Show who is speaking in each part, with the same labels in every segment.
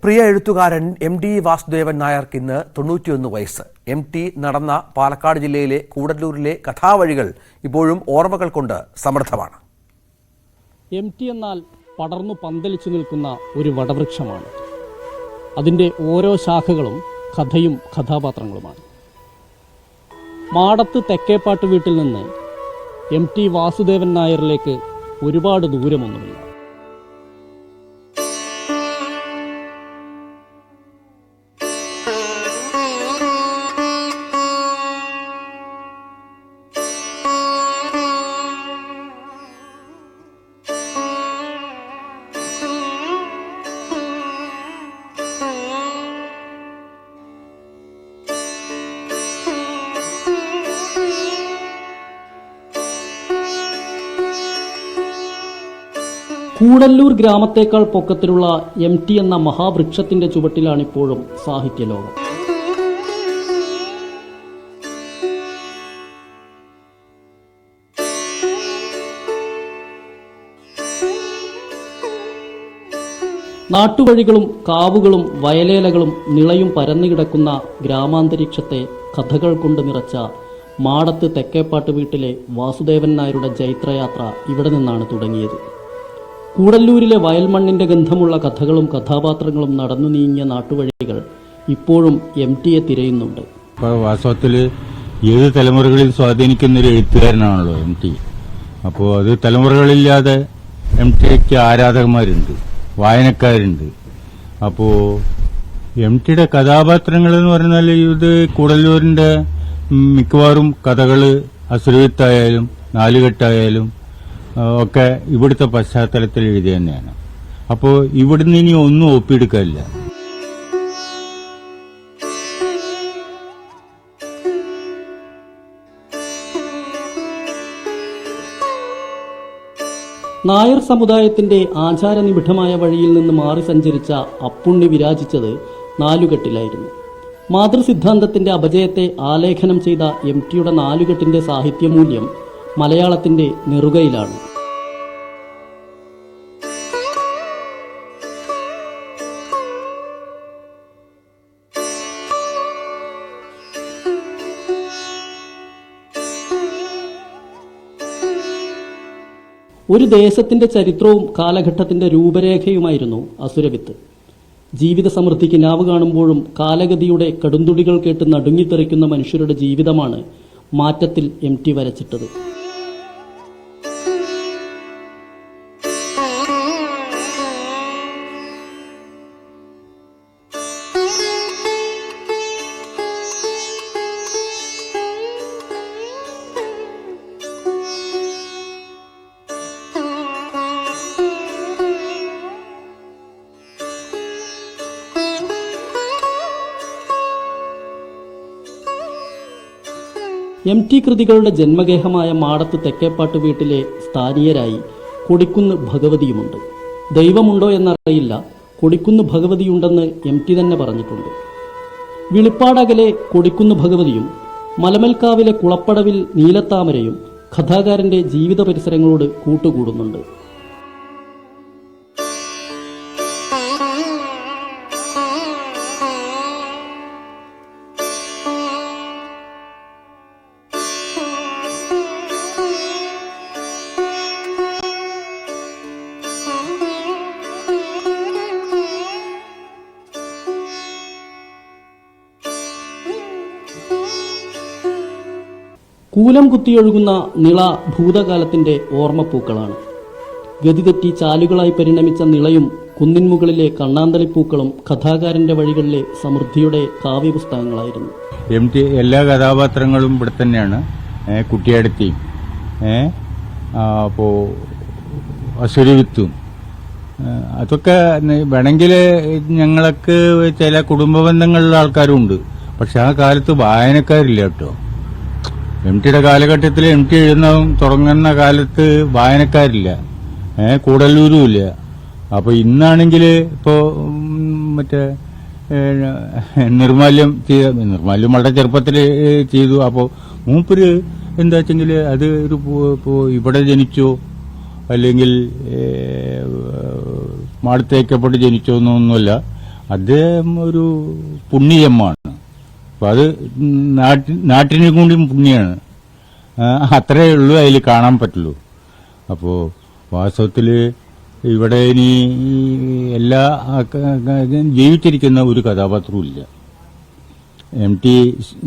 Speaker 1: പ്രിയ എഴുത്തുകാരൻ MT വാസുദേവൻ നായർക്ക് ഇന്ന് 91 വയസ്സ്. MT നടന്ന പാലക്കാട് ജില്ലയിലെ കൂടല്ലൂരിലെ കഥാവഴികൾ ഇപ്പോഴും ഓർമ്മകൾ കൊണ്ട് സമൃദ്ധമാണ്.
Speaker 2: MT എന്നാൽ പടർന്നു പന്തലിച്ചു നിൽക്കുന്ന ഒരു വടവൃക്ഷമാണ്. അതിൻ്റെ ഓരോ ശാഖകളും കഥയും കഥാപാത്രങ്ങളുമാണ്. മാടത്ത് തെക്കേപ്പാട്ട് വീട്ടിൽ നിന്ന് MT വാസുദേവൻ നായരിലേക്ക് ഒരുപാട് ദൂരമൊന്നുമില്ല. കൂടല്ലൂർ ഗ്രാമത്തേക്കാൾ പൊക്കത്തിലുള്ള MT എന്ന മഹാവൃക്ഷത്തിന്റെ ചുവട്ടിലാണിപ്പോഴും സാഹിത്യലോകം. നാട്ടുവഴികളും കാവുകളും വയലേലകളും നിളയും പരന്നുകിടക്കുന്ന ഗ്രാമാന്തരീക്ഷത്തെ കഥകൾ കൊണ്ട് നിറച്ച മാടത്ത് തെക്കേപ്പാട്ട് വീട്ടിലെ വാസുദേവൻ നായരുടെ ജൈത്രയാത്ര ഇവിടെ നിന്നാണ് തുടങ്ങിയത്. കൂടല്ലൂരിലെ വയൽമണ്ണിന്റെ ഗന്ധമുള്ള കഥകളും കഥാപാത്രങ്ങളും നടന്നു നീങ്ങിയ നാട്ടുവഴികൾ ഇപ്പോഴും MTയെ തിരയുന്നുണ്ട്.
Speaker 3: വാസ്തവത്തിൽ ഏത് തലമുറകളിൽ സ്വാധീനിക്കുന്ന ഒരു എഴുത്തുകാരനാണല്ലോ MT. അപ്പോൾ അത് തലമുറകളില്ലാതെ MTക്ക് ആരാധകന്മാരുണ്ട്, വായനക്കാരുണ്ട്. അപ്പോൾ MTയുടെ കഥാപാത്രങ്ങൾ എന്ന് പറഞ്ഞാൽ ഇത് കൂടല്ലൂരിന്റെ മിക്കവാറും കഥകൾ അസുരവിത്തായാലും നാലുകെട്ടായാലും ഒക്കെ ഇവിടുത്തെ പശ്ചാത്തലത്തിൽ എഴുതി തന്നെയാണ്. അപ്പോൾ ഇവിടുന്ന് ഇനി ഒന്നും ഒപ്പിയെടുക്കാനില്ല.
Speaker 2: നായർ സമുദായത്തിന്റെ ആചാരനിബിഡമായ വഴിയിൽ നിന്ന് മാറി സഞ്ചരിച്ച അപ്പുണ്ണി വിരാജിച്ചത് നാലുകെട്ടിലായിരുന്നു. മാതൃസിദ്ധാന്തത്തിന്റെ അപജയത്തെ ആലേഖനം ചെയ്ത MTയുടെ നാലുകെട്ടിന്റെ സാഹിത്യമൂല്യം മലയാളത്തിന്റെ നെറുകയിലാണ്. ഒരു ദേശത്തിന്റെ ചരിത്രവും കാലഘട്ടത്തിന്റെ രൂപരേഖയുമായിരുന്നു അസുരവിത്ത്. ജീവിത സമൃദ്ധിക്ക് നാവ് കാണുമ്പോഴും കാലഗതിയുടെ കടുന്തുടികൾ കേട്ട് നടുങ്ങിത്തെറിക്കുന്ന മനുഷ്യരുടെ ജീവിതമാണ് മാറ്റത്തിൽ MT വരച്ചിട്ടത്. MT കൃതികളുടെ ജന്മഗേഹമായ മാടത്ത് തെക്കേപ്പാട്ട് വീട്ടിലെ സ്ഥാനീയരായി കൊടിക്കുന്ന് ഭഗവതിയുമുണ്ട്. ദൈവമുണ്ടോ എന്നറിയില്ല, കൊടിക്കുന്ന് ഭഗവതിയുണ്ടെന്ന് MT തന്നെ പറഞ്ഞിട്ടുണ്ട്. വിളിപ്പാടകലെ കൊടിക്കുന്ന് ഭഗവതിയും മലമൽക്കാവിലെ കുളപ്പടവിൽ നീലത്താമരയും കഥാകാരന്റെ ജീവിത പരിസരങ്ങളോട് കൂട്ടുകൂടുന്നുണ്ട്. കൂലം കുത്തിയൊഴുകുന്ന നിള ഭൂതകാലത്തിന്റെ ഓർമ്മപ്പൂക്കളാണ്. ഗതിതെറ്റി ചാലുകളായി പരിണമിച്ച നിളയും കുന്നിൻമുകളിലെ കണ്ണാന്തളിപ്പൂക്കളും കഥാകാരന്റെ വഴികളിലെ സമൃദ്ധിയുടെ കാവ്യപുസ്തകങ്ങളായിരുന്നു.
Speaker 3: MT എല്ലാ കഥാപാത്രങ്ങളും ഇവിടെ തന്നെയാണ്. കുട്ടിയാടത്തിയും അപ്പോ അസുരവിത്തും അതൊക്കെ വേണമെങ്കിൽ ഞങ്ങൾക്ക് ചില കുടുംബ ബന്ധങ്ങളിലുള്ള ആൾക്കാരും ഉണ്ട്. പക്ഷെ ആ കാലത്ത് വായനക്കാരില്ല കേട്ടോ. MTയുടെ കാലഘട്ടത്തിൽ MT തുടങ്ങുന്ന കാലത്ത് വായനക്കാരില്ല, കൂടല്ലൂരും ഇല്ല. അപ്പൊ ഇന്നാണെങ്കിൽ ഇപ്പോ മറ്റേ നിർമാല്യം വളരെ ചെറുപ്പത്തിൽ ചെയ്തു. അപ്പോൾ മൂപ്പര് എന്താ വെച്ചെങ്കിൽ അത് ഒരു ഇവിടെ ജനിച്ചോ അല്ലെങ്കിൽ മാടത്തേക്കപ്പെട്ട് ജനിച്ചോ എന്നൊന്നുമല്ല. അദ്ദേഹം ഒരു പുണ്യജന്മാണ്. അപ്പൊ അത് നാട്ടിനെ കൂടി പുണ്യാണ്. അത്രേ ഉള്ളൂ അതിൽ കാണാൻ പറ്റുള്ളൂ. അപ്പോ വാസ്തവത്തില് ഇവിടെ ഇനി എല്ലാ ജീവിച്ചിരിക്കുന്ന ഒരു കഥാപാത്രവും ഇല്ല. MT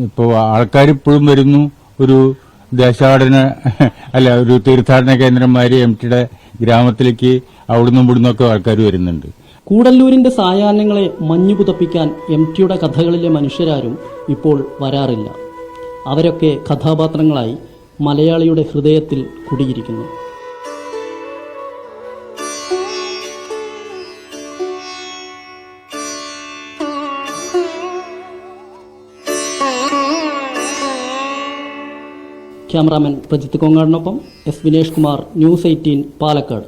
Speaker 3: ഇപ്പോ ആൾക്കാരിപ്പോഴും വരുന്നു. ഒരു ദേശാടന അല്ല ഒരു തീർത്ഥാടന കേന്ദ്രന്മാര് MTയുടെ ഗ്രാമത്തിലേക്ക് അവിടുന്നും ഇവിടുന്നൊക്കെ ആൾക്കാർ വരുന്നുണ്ട്.
Speaker 2: കൂടല്ലൂരിന്റെ സായാഹ്നങ്ങളെ മഞ്ഞു പുതപ്പിക്കാൻ MTയുടെ കഥകളിലെ മനുഷ്യരാരും ഇപ്പോൾ വരാറില്ല. അവരൊക്കെ കഥാപാത്രങ്ങളായി മലയാളിയുടെ ഹൃദയത്തിൽ കുടിയിരിക്കുന്നു. ക്യാമറാമാൻ പ്രജിത്ത് കൊങ്ങാടിനൊപ്പം S വിനേഷ് കുമാർ, News 18 പാലക്കാട്.